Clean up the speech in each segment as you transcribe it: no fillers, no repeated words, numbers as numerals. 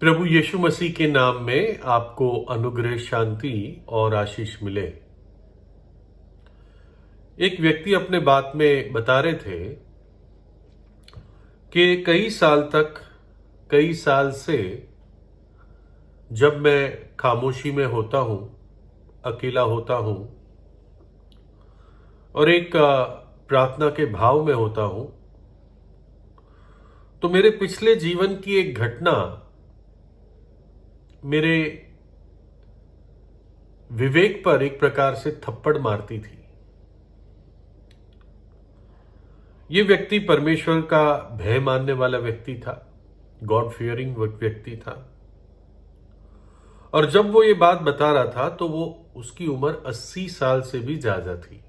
प्रभु यीशु मसीह के नाम में आपको अनुग्रह, शांति और आशीष मिले। एक व्यक्ति अपने बात में बता रहे थे कि कई साल से जब मैं खामोशी में होता हूं, अकेला होता हूं और एक प्रार्थना के भाव में होता हूं, तो मेरे पिछले जीवन की एक घटना मेरे विवेक पर एक प्रकार से थप्पड़ मारती थी। ये व्यक्ति परमेश्वर का भय मानने वाला व्यक्ति था, गॉड फियरिंग व्यक्ति था। और जब वो ये बात बता रहा था तो वो उसकी उम्र 80 साल से भी ज्यादा थी।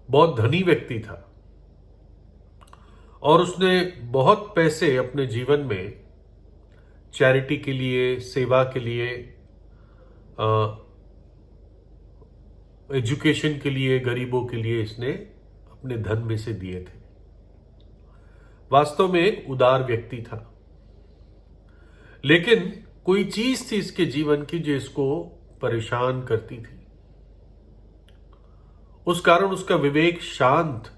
बहुत धनी व्यक्ति था और उसने बहुत पैसे अपने जीवन में चैरिटी के लिए, सेवा के लिए, एजुकेशन के लिए, गरीबों के लिए इसने अपने धन में से दिए थे। वास्तव में एक उदार व्यक्ति था, लेकिन कोई चीज थी इसके जीवन की जो इसको परेशान करती थी। उस कारण उसका विवेक शांत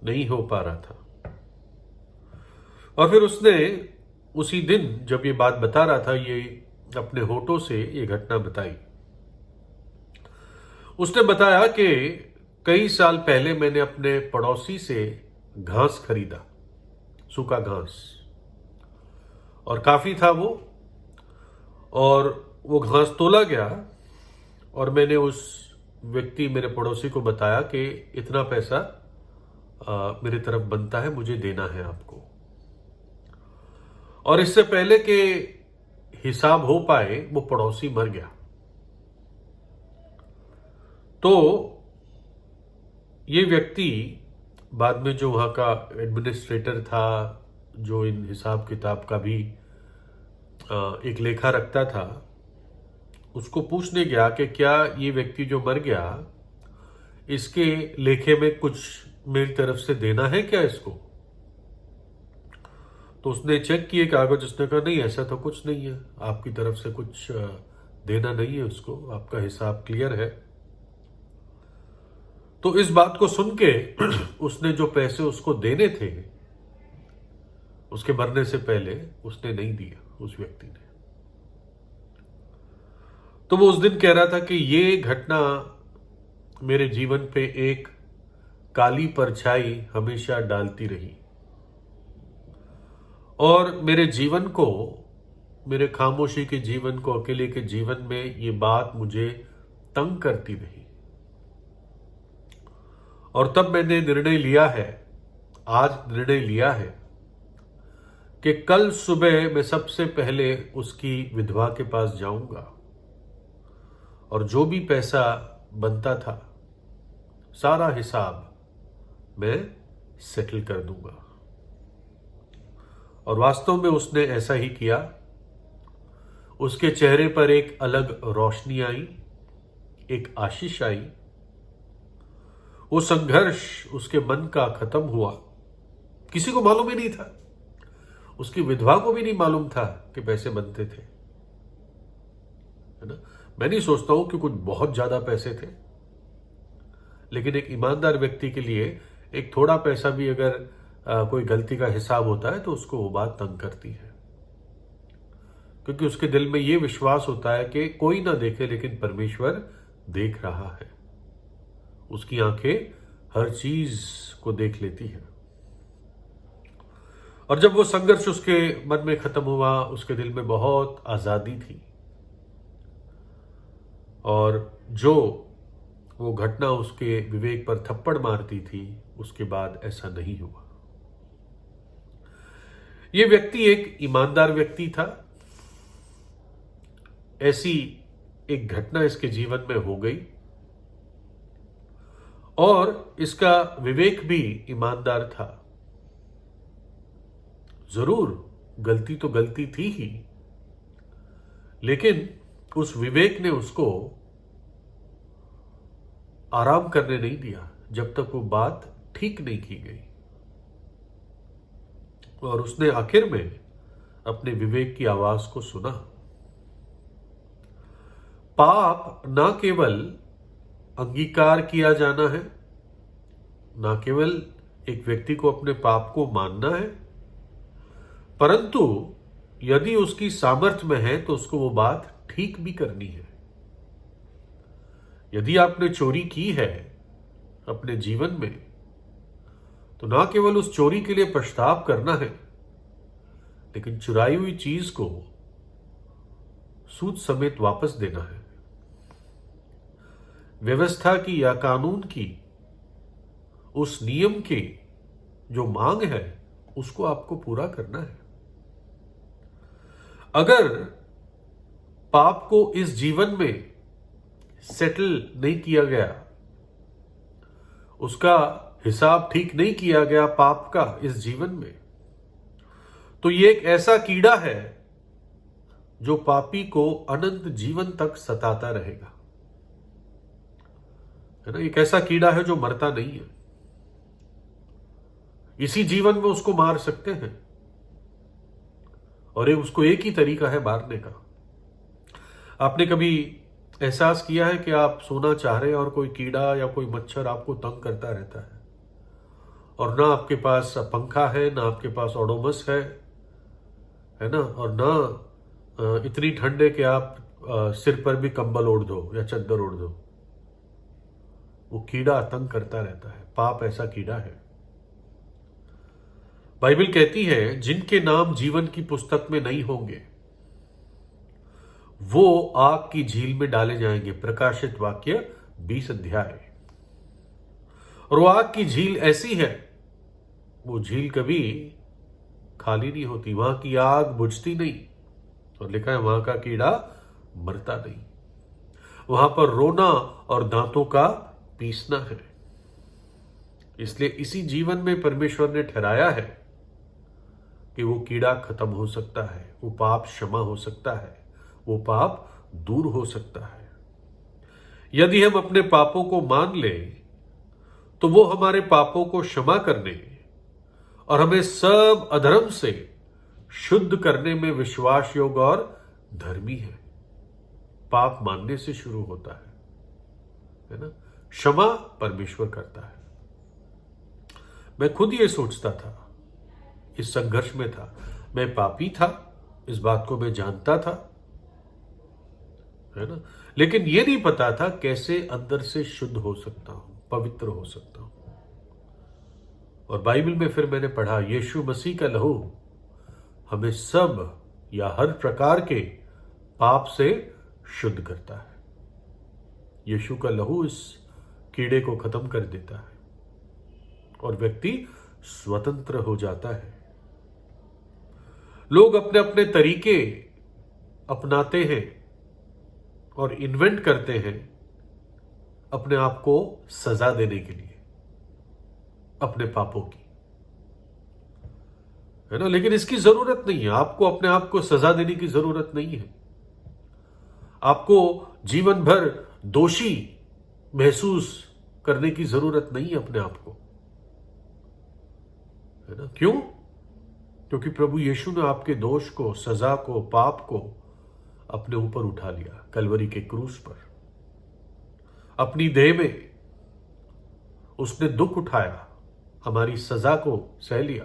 नहीं हो पा रहा था। और फिर उसने उसी दिन जब ये बात बता रहा था, ये अपने होठों से ये घटना बताई। उसने बताया कि कई साल पहले मैंने अपने पड़ोसी से घास खरीदा, सूखा घास, और काफी था वो, और वो घास तोला गया और मैंने उस व्यक्ति, मेरे पड़ोसी को बताया कि इतना पैसा मेरे तरफ बनता है, मुझे देना है आपको। और इससे पहले कि हिसाब हो पाए वो पड़ोसी मर गया। तो ये व्यक्ति बाद में जो वहां का एडमिनिस्ट्रेटर था, जो इन हिसाब किताब का भी एक लेखा रखता था, उसको पूछने गया कि क्या ये व्यक्ति जो मर गया, इसके लेखे में कुछ मेरी तरफ से देना है क्या इसको। तो उसने चेक किए कागज, उसने कहा नहीं, ऐसा तो कुछ नहीं है, आपकी तरफ से कुछ देना नहीं है उसको, आपका हिसाब क्लियर है। तो इस बात को सुन के उसने जो पैसे उसको देने थे उसके मरने से पहले, उसने नहीं दिया उस व्यक्ति ने। तो वो उस दिन कह रहा था कि ये घटना मेरे जीवन पे एक काली परछाई हमेशा डालती रही और मेरे जीवन को, मेरे खामोशी के जीवन को, अकेले के जीवन में ये बात मुझे तंग करती रही। और तब मैंने निर्णय लिया है, आज निर्णय लिया है कि कल सुबह मैं सबसे पहले उसकी विधवा के पास जाऊंगा और जो भी पैसा बनता था सारा हिसाब मैं सेटल कर दूंगा। और वास्तव में उसने ऐसा ही किया। उसके चेहरे पर एक अलग रोशनी आई, एक आशीष आई। वो संघर्ष उसके मन का खत्म हुआ। किसी को मालूम ही नहीं था, उसकी विधवा को भी नहीं मालूम था कि पैसे बनते थे, है ना। मैं नहीं सोचता हूं कि कुछ बहुत ज्यादा पैसे थे, लेकिन एक ईमानदार व्यक्ति के लिए एक थोड़ा पैसा भी अगर कोई गलती का हिसाब होता है तो उसको वो बात तंग करती है, क्योंकि उसके दिल में ये विश्वास होता है कि कोई ना देखे लेकिन परमेश्वर देख रहा है। उसकी आंखें हर चीज को देख लेती हैं। और जब वो संघर्ष उसके मन में खत्म हुआ, उसके दिल में बहुत आजादी थी। और जो वो घटना उसके विवेक पर थप्पड़ मारती थी, उसके बाद ऐसा नहीं हुआ। ये व्यक्ति एक ईमानदार व्यक्ति था। ऐसी एक घटना इसके जीवन में हो गई और इसका विवेक भी ईमानदार था। जरूर गलती तो गलती थी ही, लेकिन उस विवेक ने उसको आराम करने नहीं दिया जब तक वो बात ठीक नहीं की गई। और उसने आखिर में अपने विवेक की आवाज को सुना। पाप ना केवल अंगीकार किया जाना है, ना केवल एक व्यक्ति को अपने पाप को मानना है, परंतु यदि उसकी सामर्थ्य में है तो उसको वो बात ठीक भी करनी है। यदि आपने चोरी की है अपने जीवन में, तो ना केवल उस चोरी के लिए पछताव करना है, लेकिन चुराई हुई चीज को सूद समेत वापस देना है। व्यवस्था की या कानून की उस नियम की जो मांग है उसको आपको पूरा करना है। अगर पाप को इस जीवन में सेटल नहीं किया गया, उसका हिसाब ठीक नहीं किया गया पाप का इस जीवन में, तो ये एक ऐसा कीड़ा है जो पापी को अनंत जीवन तक सताता रहेगा, है ना। एक ऐसा कीड़ा है जो मरता नहीं है। इसी जीवन में उसको मार सकते हैं, और उसको एक ही तरीका है मारने का। आपने कभी एहसास किया है कि आप सोना चाह रहे हैं और कोई कीड़ा या कोई मच्छर आपको तंग करता रहता है, और ना आपके पास पंखा है, ना आपके पास ओडोमस है ना, और ना इतनी ठंड है कि आप सिर पर भी कंबल ओढ़ दो या चद्दर ओढ़ दो, वो कीड़ा तंग करता रहता है। पाप ऐसा कीड़ा है। बाइबल कहती है जिनके नाम जीवन की पुस्तक में नहीं होंगे वो आग की झील में डाले जाएंगे। प्रकाशित वाक्य 20 अध्याय। और वो आग की झील ऐसी है, वो झील कभी खाली नहीं होती, वहां की आग बुझती नहीं, और लिखा है वहां का कीड़ा मरता नहीं। वहां पर रोना और दांतों का पीसना है। इसलिए इसी जीवन में परमेश्वर ने ठहराया है कि वो कीड़ा खत्म हो सकता है, वो पाप क्षमा हो सकता है, वो पाप दूर हो सकता है। यदि हम अपने पापों को मान लें तो वो हमारे पापों को क्षमा करने और हमें सब अधर्म से शुद्ध करने में विश्वास योग्य और धर्मी है। पाप मानने से शुरू होता है ना। क्षमा परमेश्वर करता है। मैं खुद ये सोचता था, इस संघर्ष में था, मैं पापी था, इस बात को मैं जानता था, है ना, लेकिन ये नहीं पता था कैसे अंदर से शुद्ध हो सकता हूं, पवित्र हो सकता हूं। और बाइबल में फिर मैंने पढ़ा यीशु मसीह का लहू हमें सब या हर प्रकार के पाप से शुद्ध करता है। यीशु का लहू इस कीड़े को खत्म कर देता है और व्यक्ति स्वतंत्र हो जाता है। लोग अपने अपने तरीके अपनाते हैं और इन्वेंट करते हैं अपने आप को सजा देने के लिए अपने पापों की, है ना। लेकिन इसकी जरूरत नहीं है। आपको अपने आप को सजा देने की जरूरत नहीं है। आपको जीवन भर दोषी महसूस करने की जरूरत नहीं है अपने आप को, है ना। क्यों? क्योंकि प्रभु यीशु ने आपके दोष को, सजा को, पाप को अपने ऊपर उठा लिया कलवरी के क्रूस पर। अपनी देह में उसने दुख उठाया, हमारी सजा को सह लिया,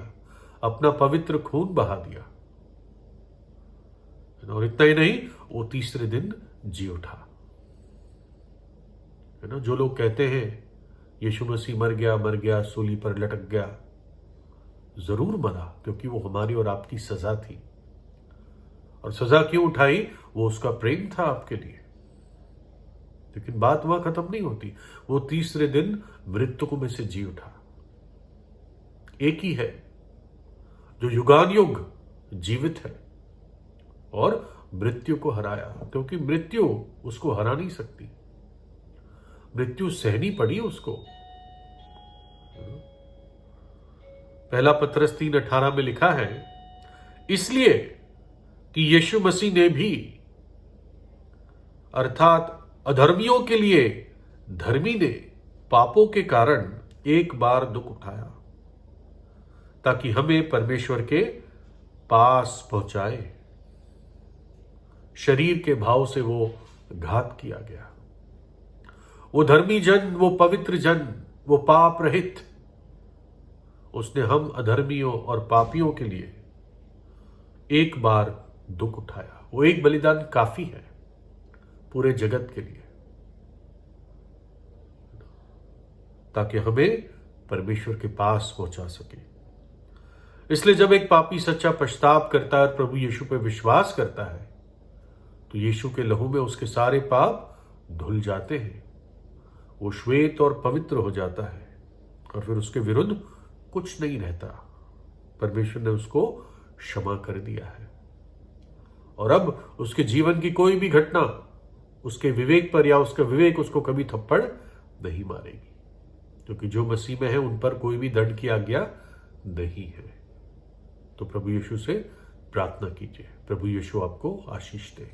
अपना पवित्र खून बहा दिया, और इतना ही नहीं, वो तीसरे दिन जी उठा, है ना। जो लोग कहते हैं यीशु मसीह मर गया, सूली पर लटक गया, जरूर मरा, क्योंकि वो हमारी और आपकी सजा थी। और सजा क्यों उठाई? वो उसका प्रेम था आपके लिए। लेकिन बात वहां खत्म नहीं होती। वो तीसरे दिन मृतकों में से जी उठा। एक ही है जो युगान युग जीवित है और मृत्यु को हराया, क्योंकि मृत्यु उसको हरा नहीं सकती। मृत्यु सहनी पड़ी उसको। पहला पत्रस 3:18 में लिखा है, इसलिए कि यीशु मसीह ने भी, अर्थात अधर्मियों के लिए धर्मी ने, पापों के कारण एक बार दुख उठाया, ताकि हमें परमेश्वर के पास पहुंचाए। शरीर के भाव से वो घात किया गया। वो धर्मी जन, वो पवित्र जन, वो पाप रहित, उसने हम अधर्मियों और पापियों के लिए एक बार दुख उठाया। वो एक बलिदान काफी है पूरे जगत के लिए, ताकि हमें परमेश्वर के पास पहुंचा सके। इसलिए जब एक पापी सच्चा पश्चाताप करता है और प्रभु यीशु पर विश्वास करता है, तो यीशु के लहू में उसके सारे पाप धुल जाते हैं। वो श्वेत और पवित्र हो जाता है और फिर उसके विरुद्ध कुछ नहीं रहता। परमेश्वर ने उसको क्षमा कर दिया है और अब उसके जीवन की कोई भी घटना उसके विवेक पर या उसका विवेक उसको कभी थप्पड़ नहीं मारेगी, क्योंकि जो मसीह में है उन पर कोई भी दंड की आज्ञा नहीं है। तो प्रभु यीशु से प्रार्थना कीजिए। प्रभु यीशु आपको आशीष दे।